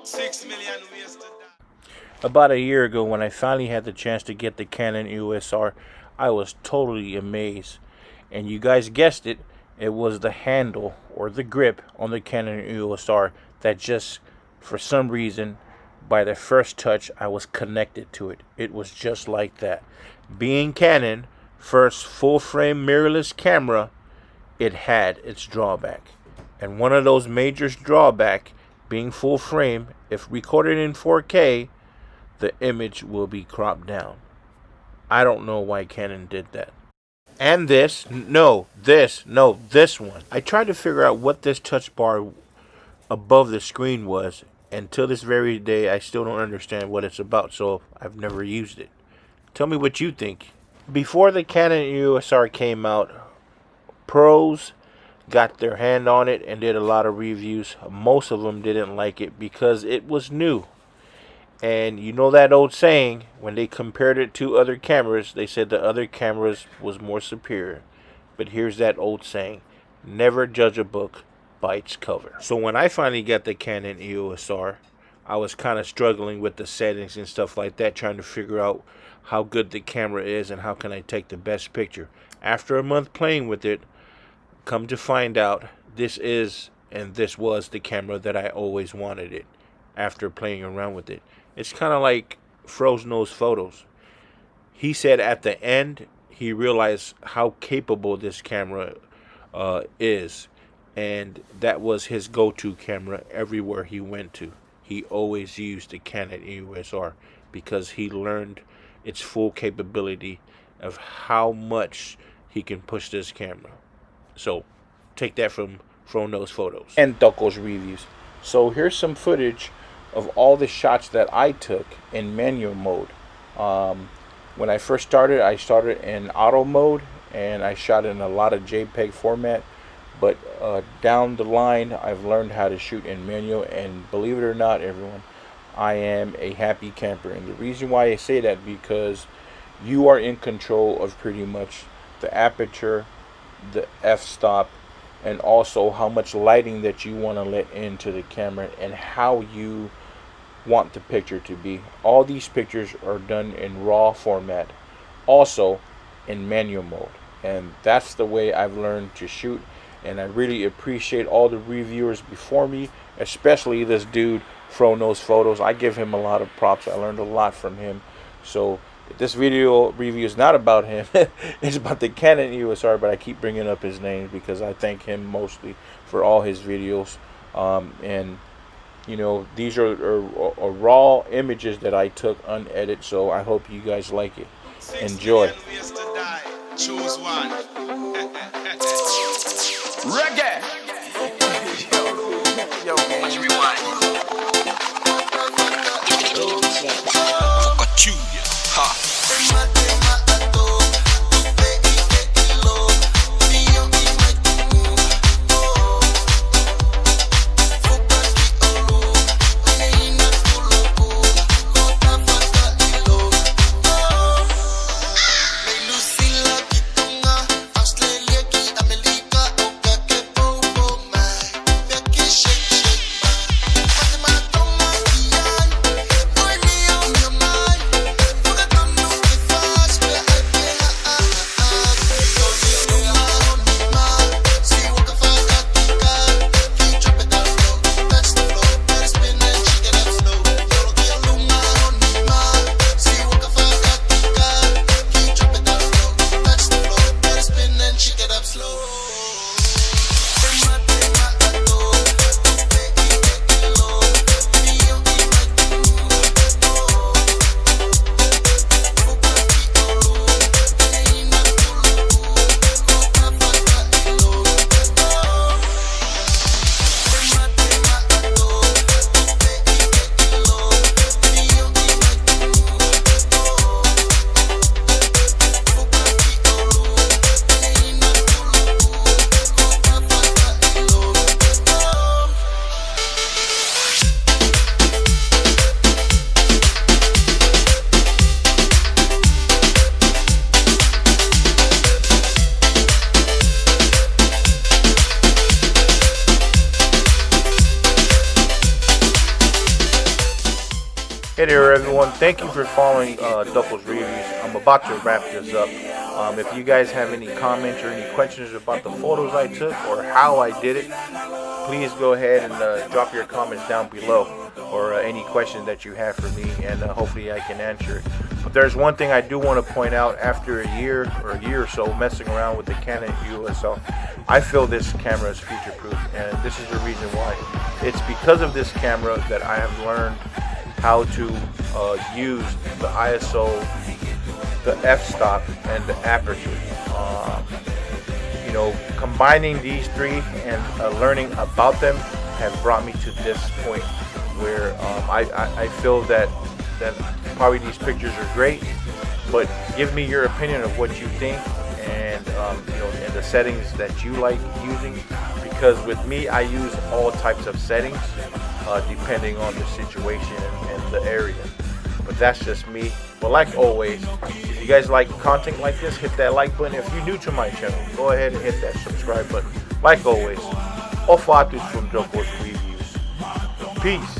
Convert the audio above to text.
6 million ways to die. About a year ago, when I finally had the chance to get the Canon EOS R, I was totally amazed. And you guys guessed it, it was the handle or the grip on the Canon EOS R that just, for some reason, by the first touch, I was connected to it. It was just like that. Being Canon, first full-frame mirrorless camera, it had its drawback. And one of those major drawbacks, being full-frame, if recorded in 4K, the image will be cropped down. I don't know why Canon did that. And this one. I tried to figure out what this touch bar above the screen was, and till this very day I still don't understand what it's about, so I've never used it. Tell me what you think. Before the Canon EOS R came out, pros got their hand on it and did a lot of reviews. Most of them didn't like it because it was new. And you know that old saying, when they compared it to other cameras, they said the other cameras was more superior. But here's that old saying, never judge a book by its cover. So when I finally got the Canon EOS R, I was kind of struggling with the settings and stuff like that, trying to figure out how good the camera is and how can I take the best picture. After a month playing with it, come to find out, this was the camera that I always wanted it after playing around with it. It's kind of like Froze Knows Photos. He said at the end he realized how capable this camera is, and that was his go-to camera everywhere he went to. He always used the Canon EOS R because he learned its full capability of how much he can push this camera. So take that from Froze Knows Photos and Ducko's reviews. So here's some footage of all the shots that I took in manual mode. When I first started, I started in auto mode and I shot in a lot of JPEG format, but down the line I've learned how to shoot in manual, and believe it or not, everyone, I am a happy camper. And the reason why I say that, because you are in control of pretty much the aperture, the f-stop, and also how much lighting that you want to let into the camera and how you want the picture to be. All these pictures are done in raw format, also in manual mode, and that's the way I've learned to shoot. And I really appreciate all the reviewers before me, especially this dude Froze Knows Photos. I give him a lot of props. I learned a lot from him. So this video review is not about him. It's about the Canon EOS R, but I keep bringing up his name because I thank him mostly for all his videos. And you know, these are raw images that I took unedited, so I hope you guys like it. Enjoy. Choose one. Reggae. Yo, man. Rewind. Hey there everyone, thank you for following Duckle's Reviews. I'm about to wrap this up. If you guys have any comments or any questions about the photos I took or how I did it, please go ahead and drop your comments down below, or any questions that you have for me, and hopefully I can answer it. But there's one thing I do want to point out. After a year or so messing around with the Canon EOS R, I feel this camera is future proof, and this is the reason why. It's because of this camera that I have learned how to use the ISO, the f-stop, and the aperture. You know, combining these three and learning about them have brought me to this point where I feel that probably these pictures are great, but give me your opinion of what you think, and you know, and the settings that you like using, because with me I use all types of settings depending on the situation and the area. But that's just me. But like always, if you guys like content like this, hit that like button. If you're new to my channel, go ahead and hit that subscribe button. Like always, off atos from Duckle's Reviews. Peace.